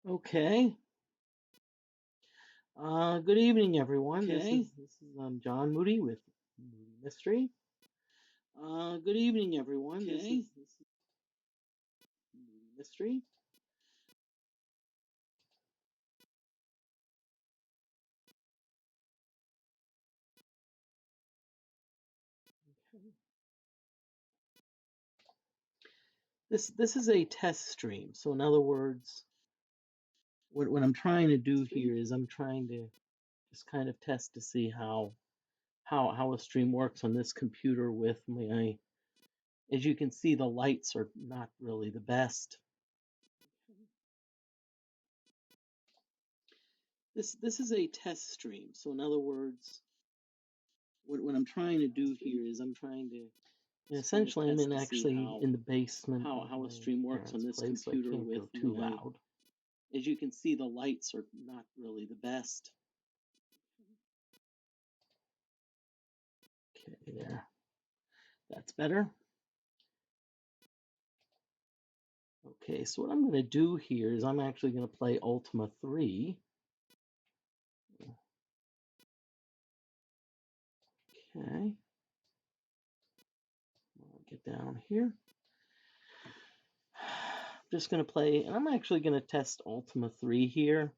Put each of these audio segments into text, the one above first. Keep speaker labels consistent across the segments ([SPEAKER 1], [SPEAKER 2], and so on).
[SPEAKER 1] Okay. Good evening, everyone. This is John Moody with Moody Mystery. Good evening, everyone. This is Moody Mystery. Okay. This is a test stream. So in other words, what I'm trying to do here is I'm trying to just kind of test to see how a stream works on this computer with my. As you can see, the lights are not really the best. This is a test stream. So in other words, what I'm trying to do here is I'm trying to essentially I'm in the basement how a stream works on this computer so with too loud. As you can see, the lights are not really the best. Okay, there. That's better. Okay, so what I'm going to do here is I'm actually going to play Ultima 3. Okay. I'll get down here. I'm just going to play, and I'm actually going to test Ultima 3 here.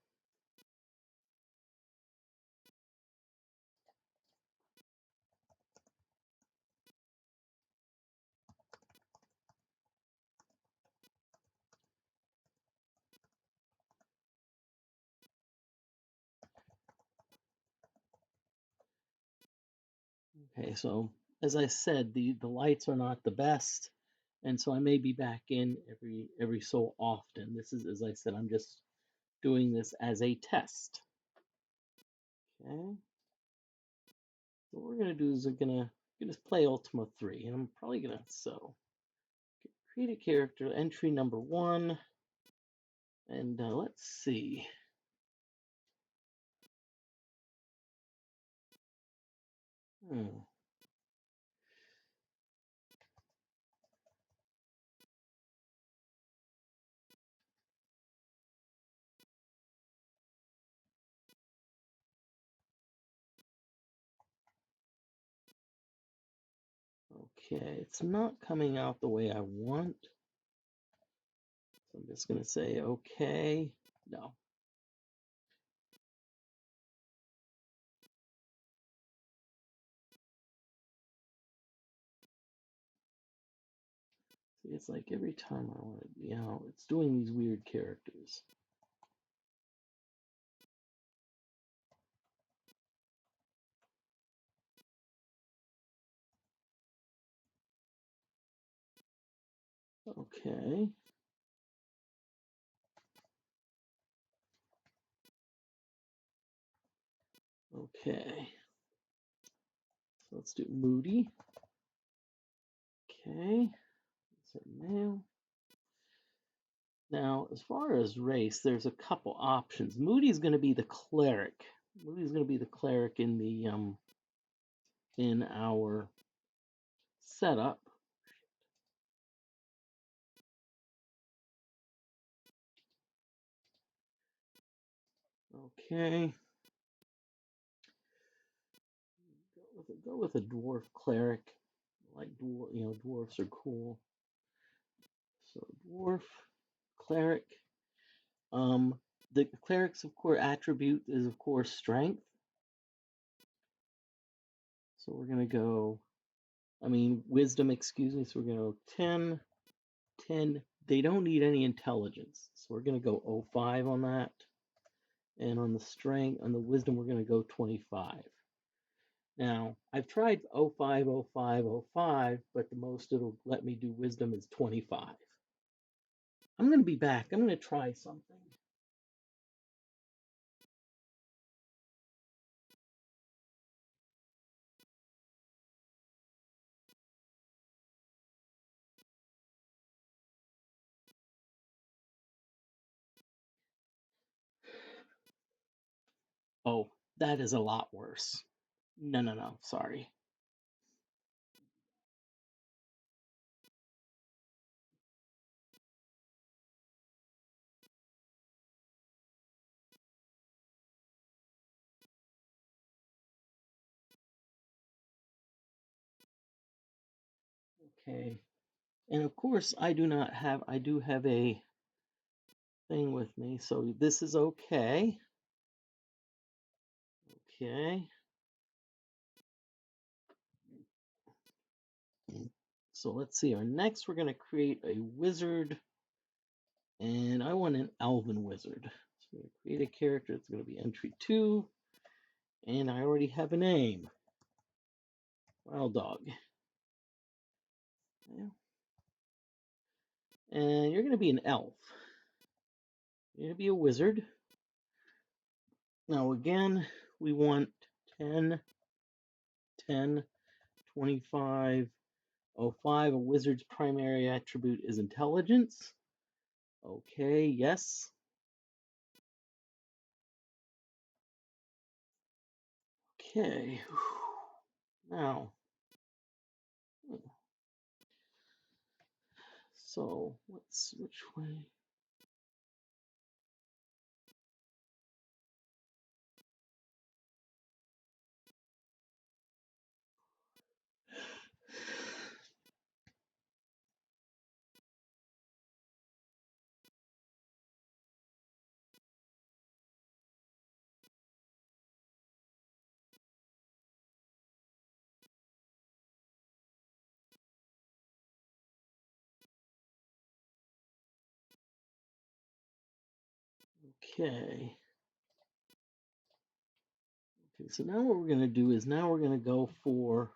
[SPEAKER 1] Okay, so as I said, the lights are not the best, and so I may be back in every so often. This is, as I said, I'm just doing this as a test. Okay. So what we're gonna do is we're gonna just play Ultima 3, and I'm probably gonna create a character entry number 1, and let's see. Okay, it's not coming out the way I want. So I'm just gonna say okay. No. See, it's like every time I want to, it's doing these weird characters. Okay. Okay. So let's do Moody. Okay. Set male. Now, as far as race, there's a couple options. Moody's going to be the cleric. Moody's going to be the cleric in the in our setup. Okay. Go with a dwarf cleric. Like dwarves are cool. So dwarf cleric. The cleric's of course attribute is of course strength. So we're gonna go. Wisdom. Excuse me. So we're gonna go 10, 10. They don't need any intelligence, so we're gonna go 05 on that. And on the strength, on the wisdom, we're gonna go 25. Now, I've tried 05, 05, 05, but the most it'll let me do wisdom is 25. I'm going to be back. I'm going to try something. Oh, that is a lot worse. No, sorry. Okay. And of course, I do have a thing with me, so this is okay. Okay. So let's see. Next, we're going to create a wizard, and I want an elven wizard. So we're going to create a character. It's going to be entry 2, and I already have a name. Wild Dog. Yeah. And you're going to be an elf. You're going to be a wizard. Now, again, we want 10, 10, 25, 05. A wizard's primary attribute is intelligence. Okay, yes. Okay. Now, so which way? Okay. Okay, so now what we're going to do is now we're going to go for,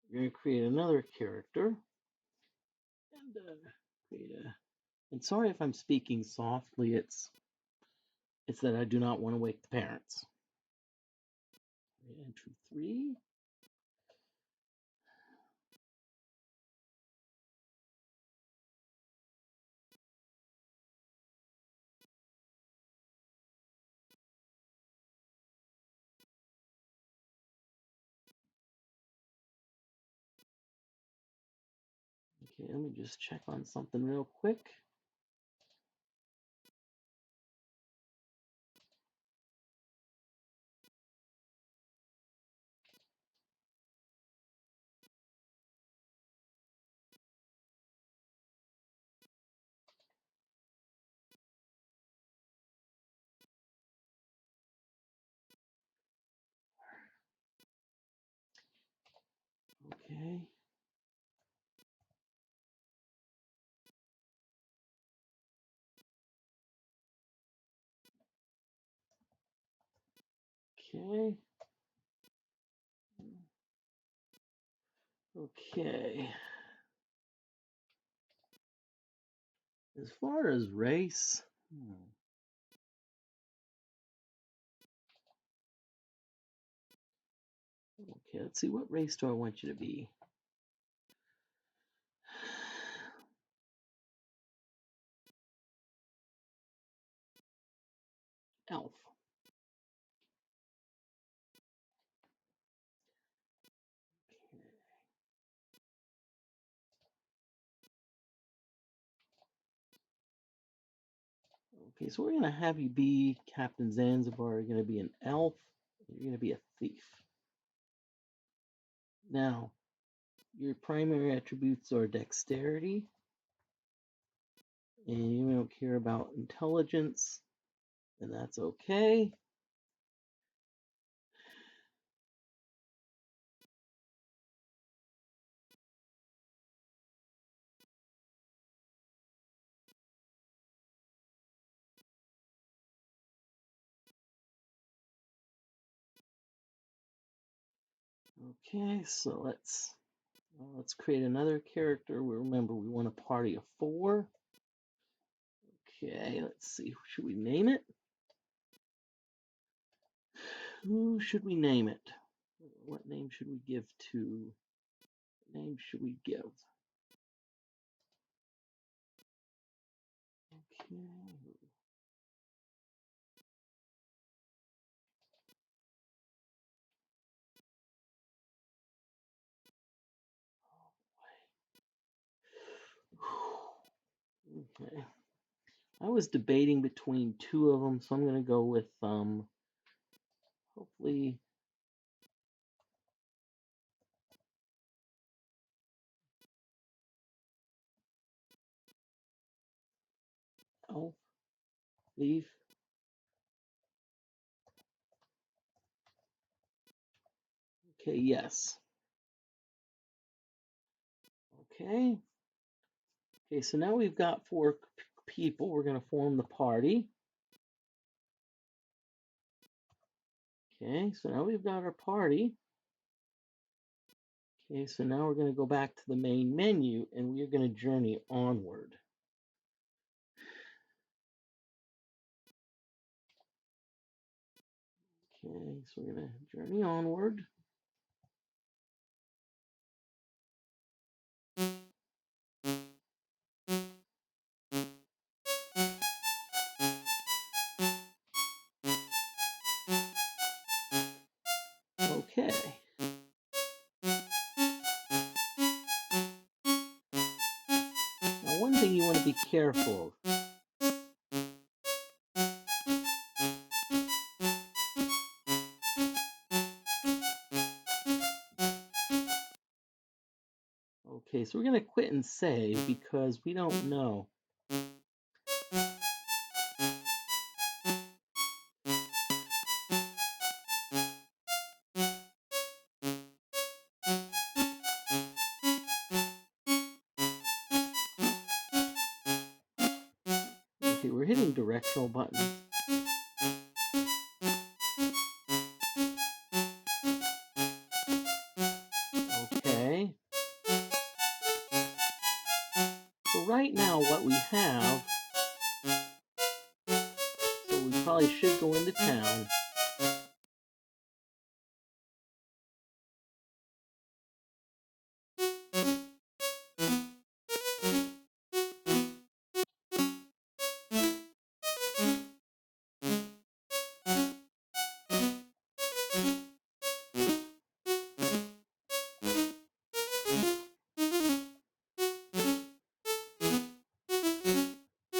[SPEAKER 1] we're going to create another character. And create a, and sorry if I'm speaking softly, it's that I do not want to wake the parents. Entry 3. Okay, let me just check on something real quick. Okay. Okay. Okay. As far as race, okay, let's see, what race do I want you to be? Elf. Okay, so we're going to have you be Captain Zanzibar. You're going to be an elf. You're going to be a thief. Now, your primary attributes are dexterity, and you don't care about intelligence, and that's okay. Okay, so let's create another character. Remember, we want a party of 4. Okay, let's see. Should we name it? Who should we name it? What name should we give to? What name should we give? Okay. Okay. I was debating between 2 of them, so I'm going to go with hopefully 12. Leave. Okay, yes. Okay. Okay, so now we've got 4 people. We're going to form the party. Okay, so now we've got our party. Okay, so now we're going to go back to the main menu and we're going to journey onward. Okay, so we're going to journey onward. Okay. Now, one thing you want to be careful of. Okay, so we're going to quit and save because we don't know. Okay, we're hitting directional buttons. Okay. So right now what we have, so we probably should go into town.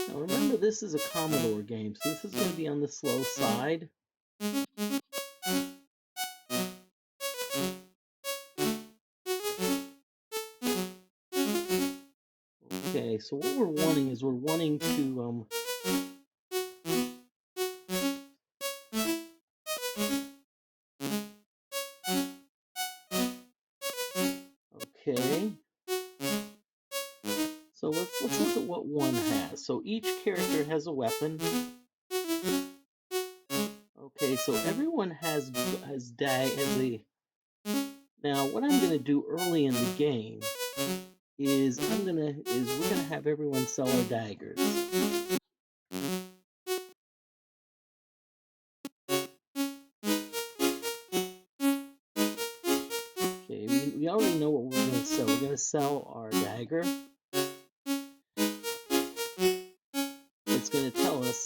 [SPEAKER 1] Now remember, this is a Commodore game, so this is going to be on the slow side. Okay, so what we're wanting is to okay. So let's look at what one has. So each character has a weapon. Okay, so everyone has a. Now what I'm gonna do early in the game is we're gonna have everyone sell our daggers. Okay, we already know what we're gonna sell. We're gonna sell our dagger. It's gonna tell us.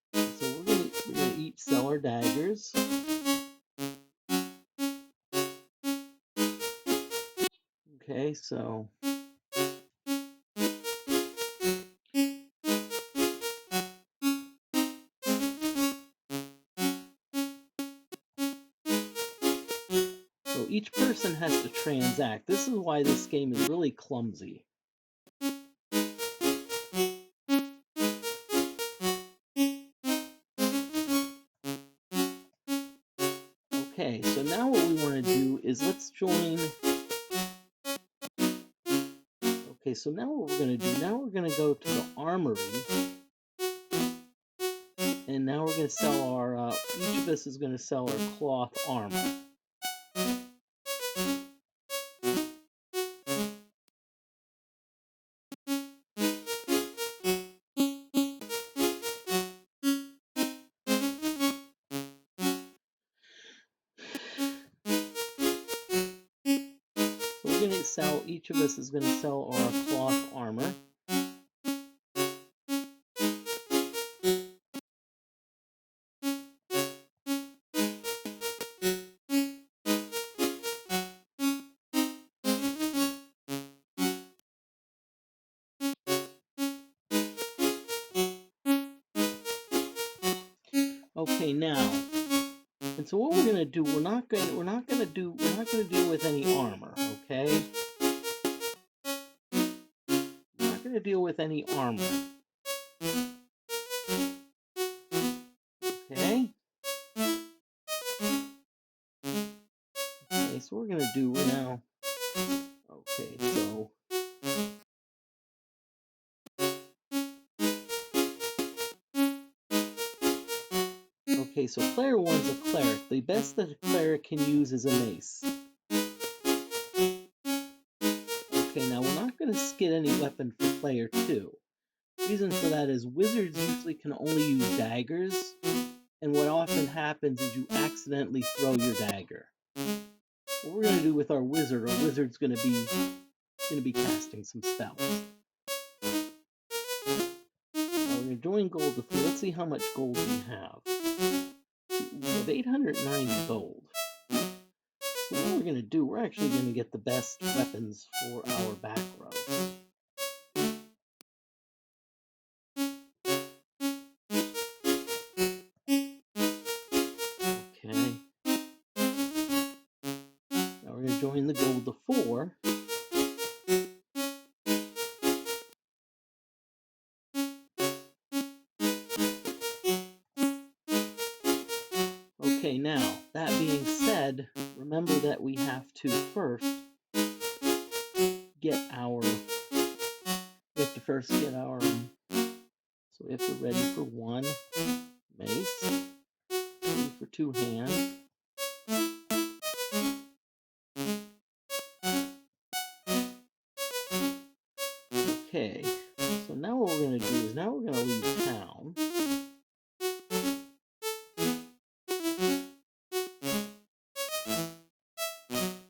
[SPEAKER 1] So we're gonna each sell our daggers. Okay, so each person has to transact. This is why this game is really clumsy. Okay, so now what we want to do is let's join. Okay, so now what we're going to do, now we're going to go to the armory. And now we're going to sell our, each of us is going to sell our cloth armor. So we're going to sell, each of us is going to sell our cloth armor. Okay, now, and so what we're gonna do, we're not gonna deal with any armor, okay? going to deal with any armor. Okay. Okay, so we're going to do now. Okay, so. Okay, so player 1's a cleric. The best that a cleric can use is a mace. Okay, now we're not going to skid any weapon for player 2. The reason for that is wizards usually can only use daggers, and what often happens is you accidentally throw your dagger. What we're going to do with our wizard's going to be casting some spells. Now we're going to join gold to 3. Let's see how much gold we have. We have 890 gold. So what we're going to do, we're actually going to get the best weapons for our back row. Okay. Now we're going to join the gold to 4. Okay, now, that being said, remember that we have to first get our, so we have to ready for 1 mace, 2 for 2 hands. Okay, so now what we're going to do is now we're going to leave town.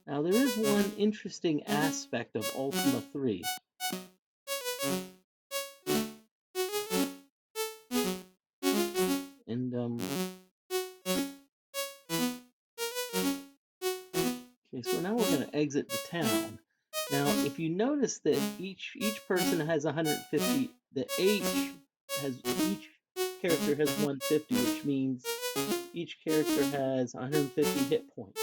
[SPEAKER 1] Now there is one interesting aspect of Ultima 3. And okay, so now we're going to exit the town. Now, if you notice that each person has 150, each character has 150, which means each character has 150 hit points.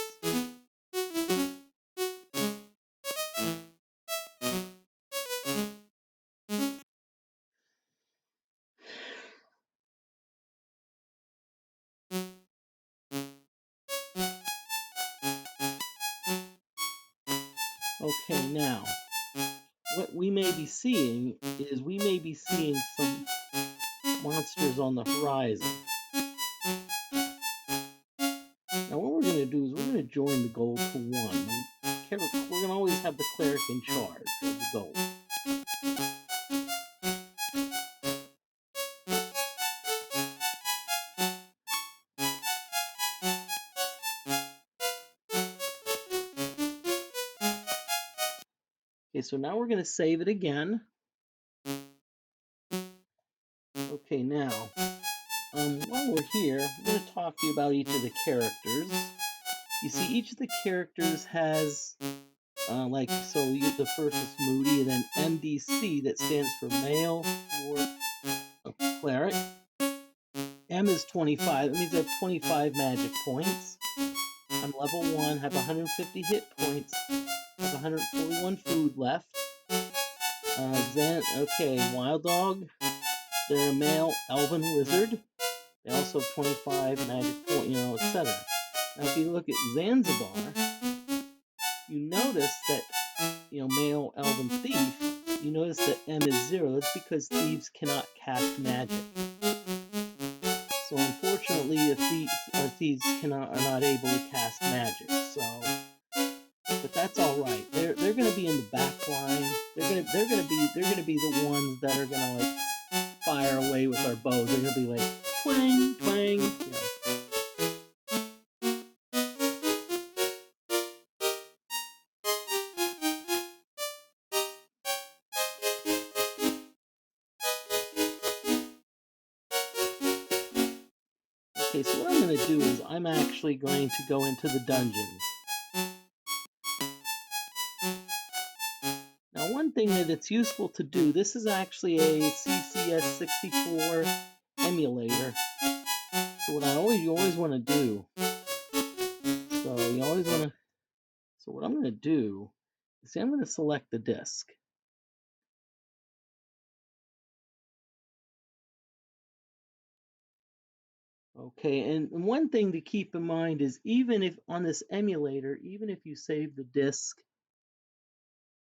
[SPEAKER 1] Okay, now, what we may be seeing is some monsters on the horizon. Now what we're going to do is we're going to join the gold to 1. We're going to always have the cleric in charge of the gold. Okay, so now we're going to save it again. Okay, now, while we're here, I'm going to talk to you about each of the characters. You see, each of the characters has, the first is Moody, and then MDC, that stands for male for a cleric. M is 25, that means I have 25 magic points. I'm level 1, have 150 hit points, have 141 food left. Wild Dog, they're a male elven wizard. They also have 25 magic points, etc. Now, if you look at Zanzibar, you notice that, male elven thief, you notice that M is 0. That's because thieves cannot cast magic. So, unfortunately, thieves are not able to cast magic. But that's all right. They're going to be in the back line. They're going to be the ones that are going to fire away with our bows. They're going to be like twang, twang. Okay, so what I'm going to do is I'm actually going to go into the dungeons. Now, one thing that it's useful to do, this is actually a CCS64 emulator. So what you always want to do, so what I'm going to do is I'm going to select the disk. Okay, and one thing to keep in mind is even if on this emulator, even if you save the disk,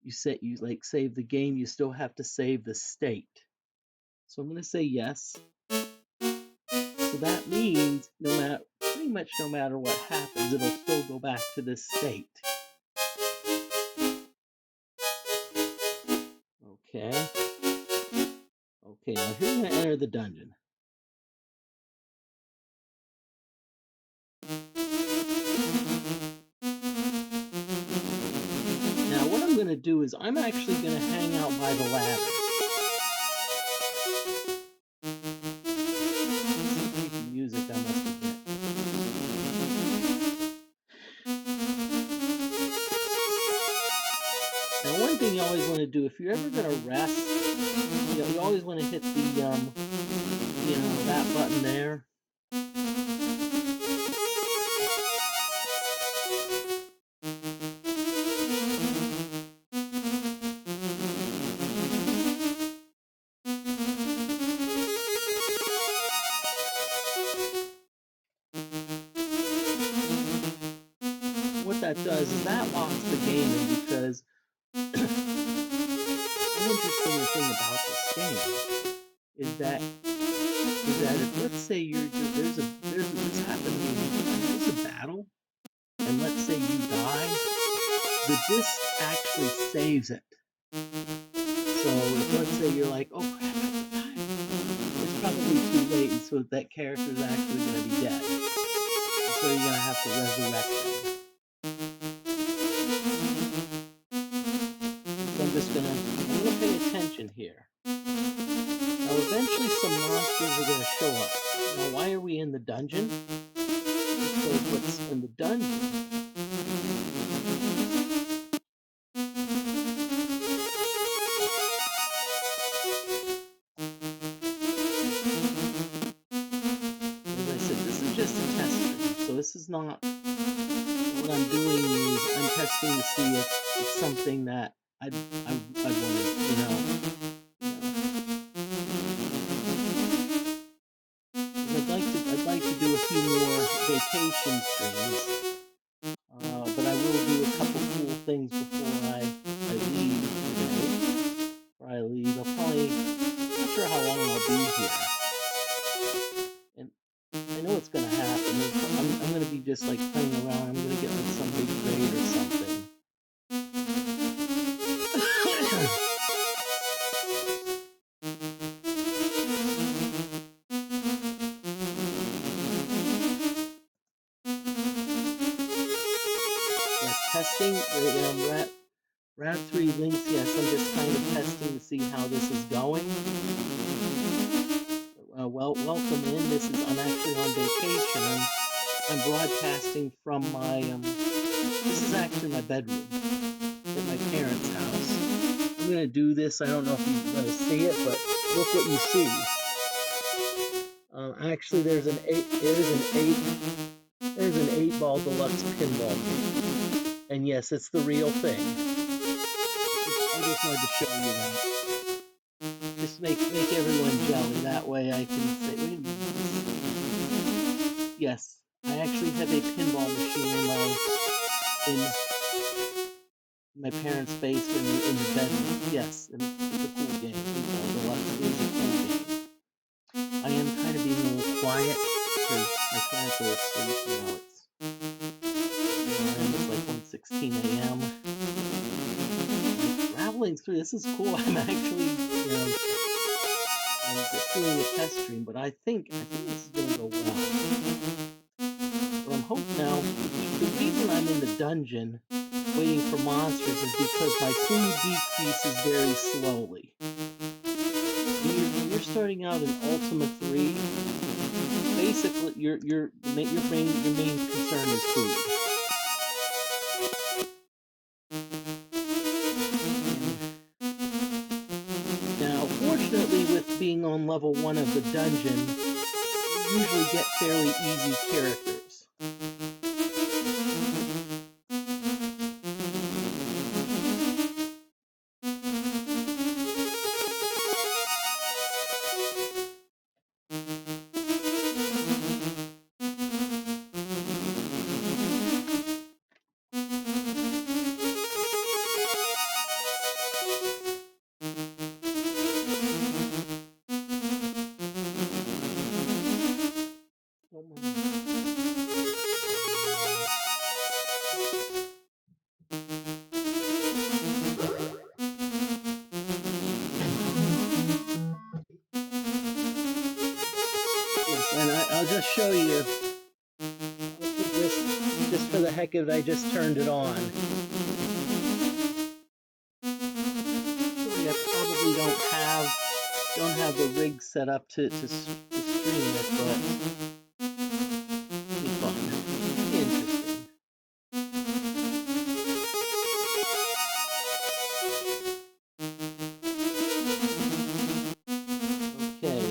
[SPEAKER 1] you like save the game, you still have to save the state. So I'm going to say yes. So that means pretty much no matter what happens, it'll still go back to this state. Okay. Okay, now here I'm going to enter the dungeon. Now what I'm going to do is I'm actually going to hang out by the ladder. Some creepy music, I must admit. Now one thing you always want to do, if you're ever going to rest, you always want to hit the, that button there. What that does is that locks the game in, because one interesting thing about this game is that if, let's say this happened to me, there's a battle, and let's say you die, the disc actually saves it. So if, let's say you're like, oh crap, I died, it's probably too late, and so that character is actually going to be dead. And so you're going to have to resurrect them. So I'm going to pay attention here. Now eventually some monsters are going to show up. Now why are we in the dungeon? Because what's in the dungeon just a test stream, so this is not, what I'm doing is I'm testing to see if it's something that I want to, I'd like to do a few more vacation streams, but I will do a couple cool things before I leave today. Before I leave, I'll probably, not sure how long I'll be here. I know what's going to happen. I'm going to be just like playing around. I'm going to get like some big raid or something. Yes, testing. Rad 3 links. Yes, I'm just kind of testing to see how this is going. Welcome in. I'm actually on vacation. I'm broadcasting from my, this is actually my bedroom at my parents' house. I'm going to do this. I don't know if you're going to see it, but look what you see. Actually, there's an 8-ball deluxe pinball game. And yes, it's the real thing. I just wanted to show you that. Just make everyone jelly. That way I can say, wait a minute. Yes, I actually have a pinball machine in my parents' basement in the bedroom. Yes, and it's a cool game. Pinball Deluxe is a cool game. I am kind of being a little quiet because my parents are asleep. It's like 1:16 a.m. Traveling through, this is cool. I'm actually, I'm just doing a test stream, but I think this is going to go well. But I'm hoping now, the reason I'm in the dungeon waiting for monsters is because my food decreases very slowly. When you're starting out in Ultima 3, basically your main concern is food. Now, fortunately, with being on level 1 of the dungeon, you usually get fairly easy characters. to show you. Just for the heck of it, I just turned it on. Actually, I probably don't have the rig set up to stream it, but it'll be fun. Interesting. Okay,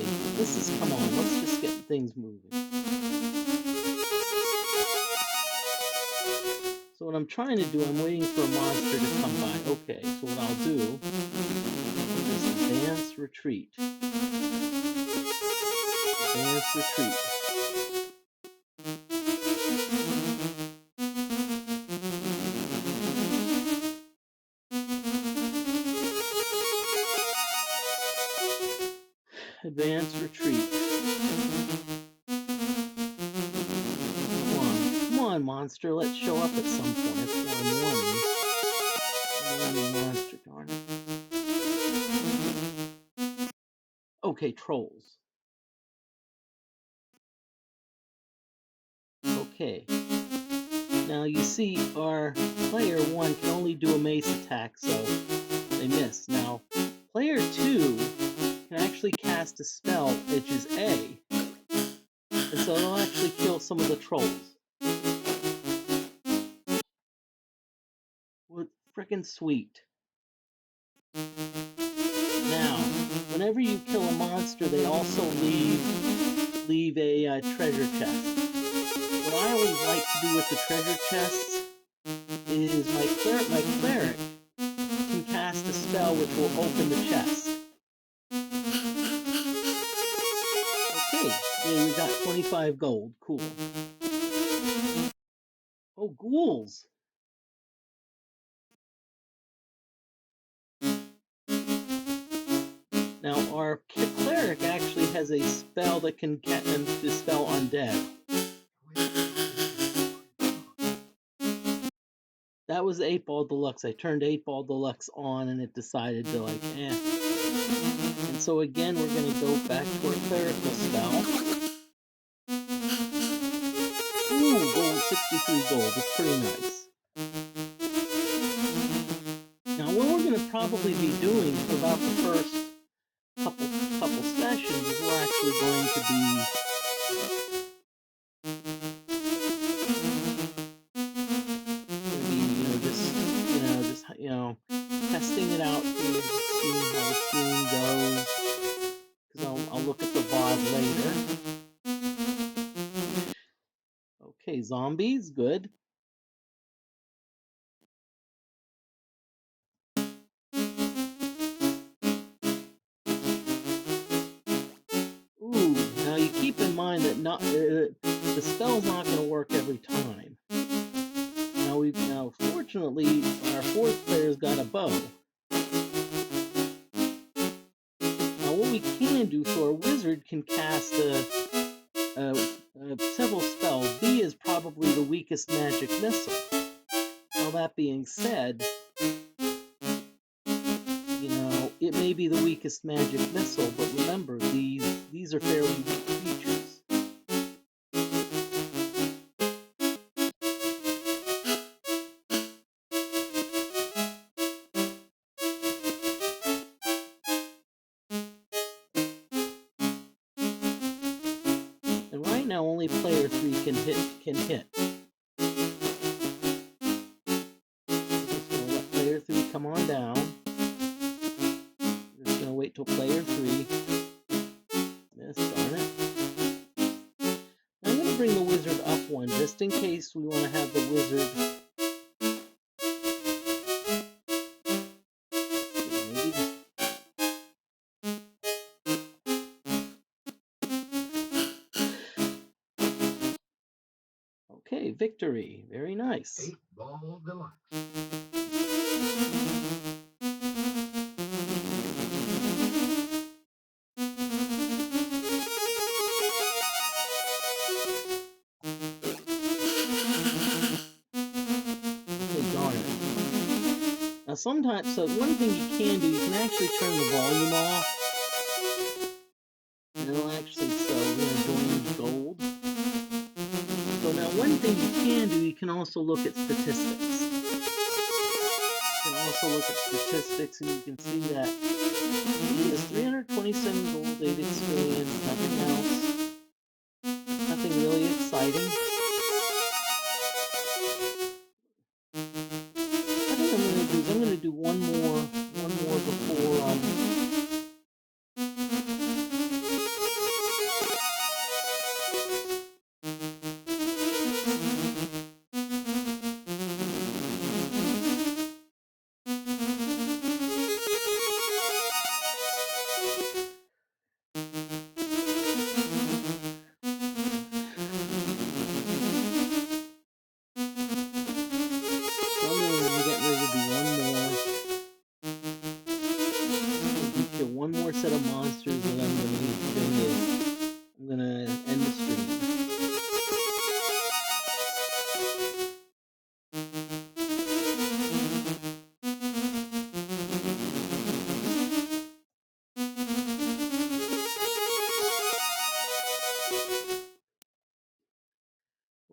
[SPEAKER 1] come on, let's just get things moving. So what I'm trying to do, I'm waiting for a monster to come by. Okay, so what I'll do is advance retreat. Advance retreat. Advance retreat. Come on, monster. Let's show up at some point. That's what I'm wanting. Monster, darn it. Okay, trolls. Okay. Now you see our player 1 can only do a mace attack, so they miss. Now, player 2 can actually cast a spell, which is A. And so it'll actually kill some of the trolls. What frickin' sweet. Now, whenever you kill a monster, they also leave a treasure chest. What I always like to do with the treasure chests is my cleric can cast a spell which will open the chest. Okay, yeah, we got 25 gold. Cool. Oh, ghouls! Now, our cleric actually has a spell that can dispel undead. That was 8-Ball Deluxe. I turned 8-Ball Deluxe on and it decided to like, eh. And so again, we're going to go back to our clerical spell. Ooh, gold, 63 gold. That's pretty nice. Now, what we're going to probably be doing for about the first couple sessions is we're actually going to be testing it out here, seeing how the stream goes, because I'll look at the VOD later. Okay, zombies, good. Ooh, now you keep in mind that the spell's not going to work every time. Now fortunately, our 4th player's got a bow. Now what we can do, so our wizard can cast several spells. B is probably the weakest magic missile. Now that being said, it may be the weakest magic missile, but remember, these are fairly weak creatures. And right now, only player 3 can hit. Just gonna let player 3 come on down. Just gonna wait till player 3. Miss, darn it. I'm gonna bring the wizard up one, just in case we want to have the wizard. Okay, victory. Very nice.
[SPEAKER 2] 8-Ball Deluxe.
[SPEAKER 1] Now sometimes, so one thing you can do, you can actually turn the volume off. And it'll actually, so we're going to join gold. can do, you can also look at statistics. You can also look at statistics, and you can see that he has 327 gold, 8 experience, nothing else, nothing really exciting. I think I'm gonna do one more before I'm getting ready to do one more set of monsters, and I'm gonna end the stream.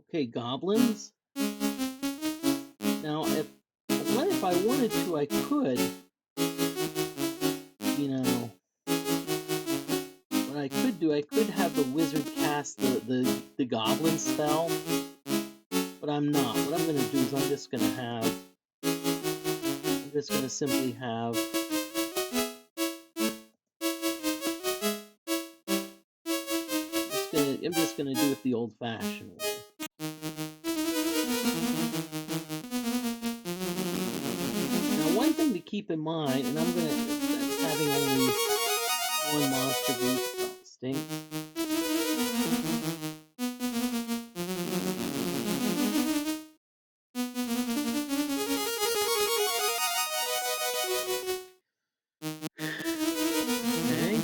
[SPEAKER 1] Okay, goblins. Now, if I wanted to, I could, you know, what I could do, I could have the wizard cast the goblin spell, but I'm not. What I'm going to do is I'm just going to simply have I'm just going to do it the old-fashioned way. Now, one thing to keep in mind, and that's having only one monster group stinks. Okay.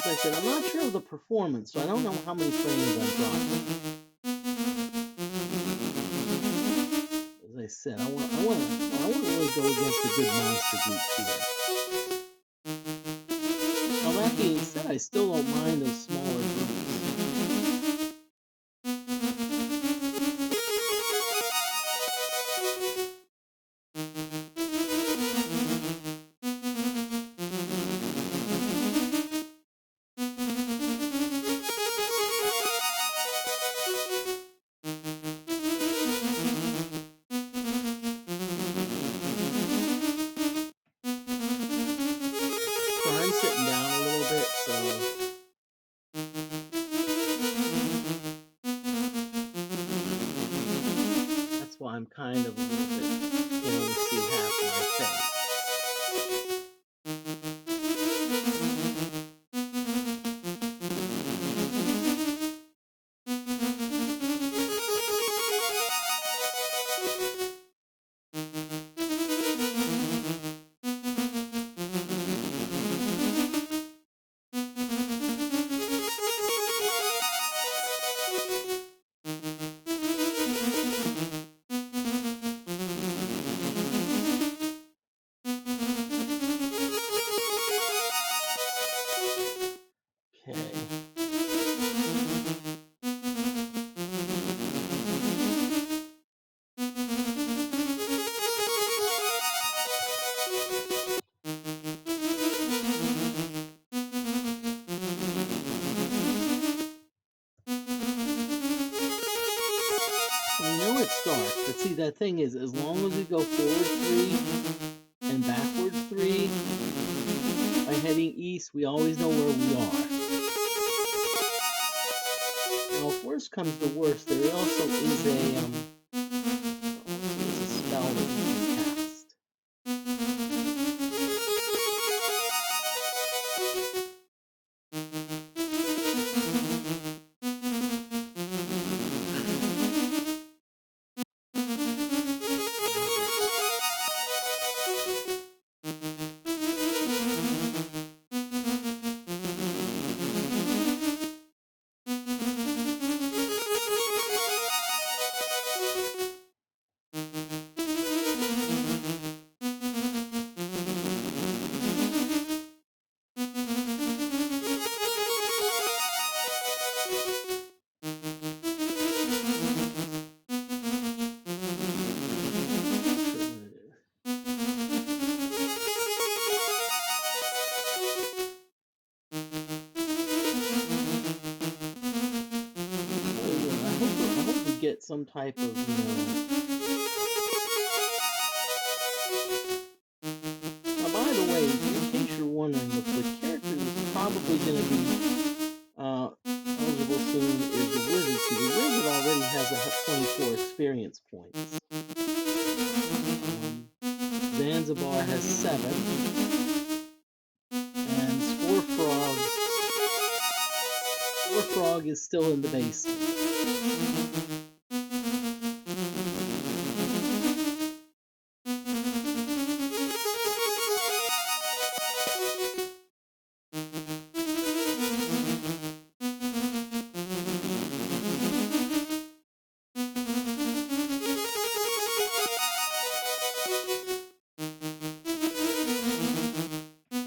[SPEAKER 1] As I said, I'm not sure of the performance, so I don't know how many frames I'm dropping. As I said, I want to really go against a good monster group here. Now that being said, I still don't mind those smaller groups. I'm kind of a little bit, you can only see half my face. But see, that thing is, as long as we go forward 3 and backwards 3 by heading east, we always know where we are. Now, if worst comes to worst, there also is a spell that we can cast. some type of, Now, by the way, in case you're wondering, the character that's probably going to be eligible soon is the wizard. See, the wizard already has 24 experience points. Zanzibar has 7, and Spore Frog is still in the basement.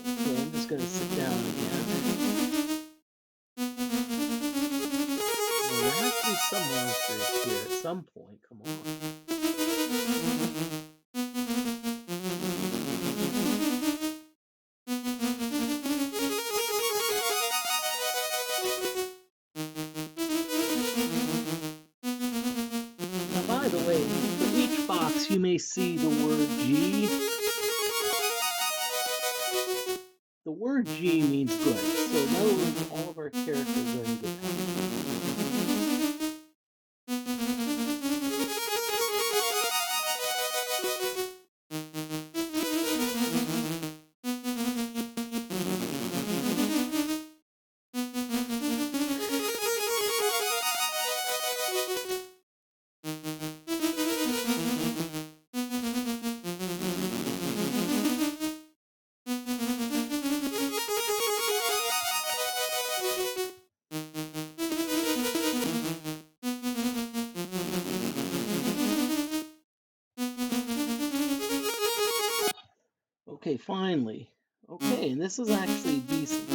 [SPEAKER 1] Okay, I'm just going to sit down again. Well, there has to be some monsters here at some point. Come on. Now, by the way, for each box you may see the word G. The word G means good. So in other words, all of our characters are in good health. Okay, finally. Okay, and this is actually decent.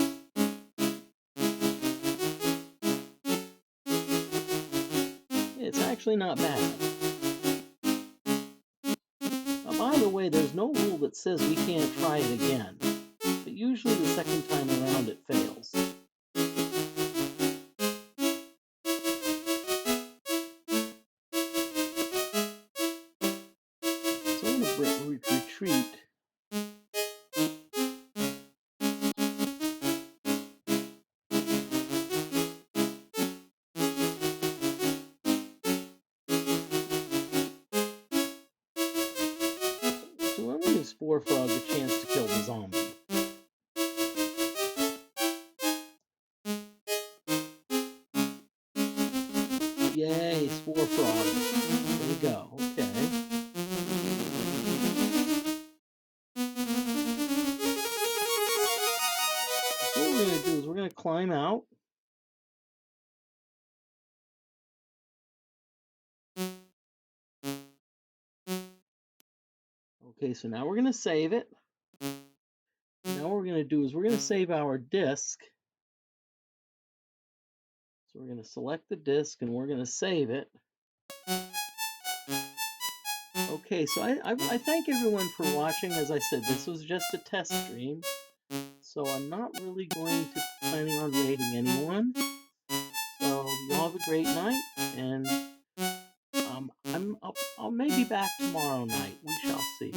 [SPEAKER 1] It's actually not bad. Now, by the way, there's no rule that says we can't try it again, but usually the second time around it fails. So I'm going to retreat. So I'm going to give Spore Frog a chance to kill the zombie. Yay, Spore Frog. There we go. Okay. So what we're going to do is we're going to climb out. Okay, so now we're going to save it. Now what we're going to do is we're going to save our disk. So we're going to select the disk and we're going to save it. Okay, so I thank everyone for watching. As I said, this was just a test stream, so I'm not really going to planning on rating anyone. So you all have a great night, and I'll maybe back tomorrow night. We shall see.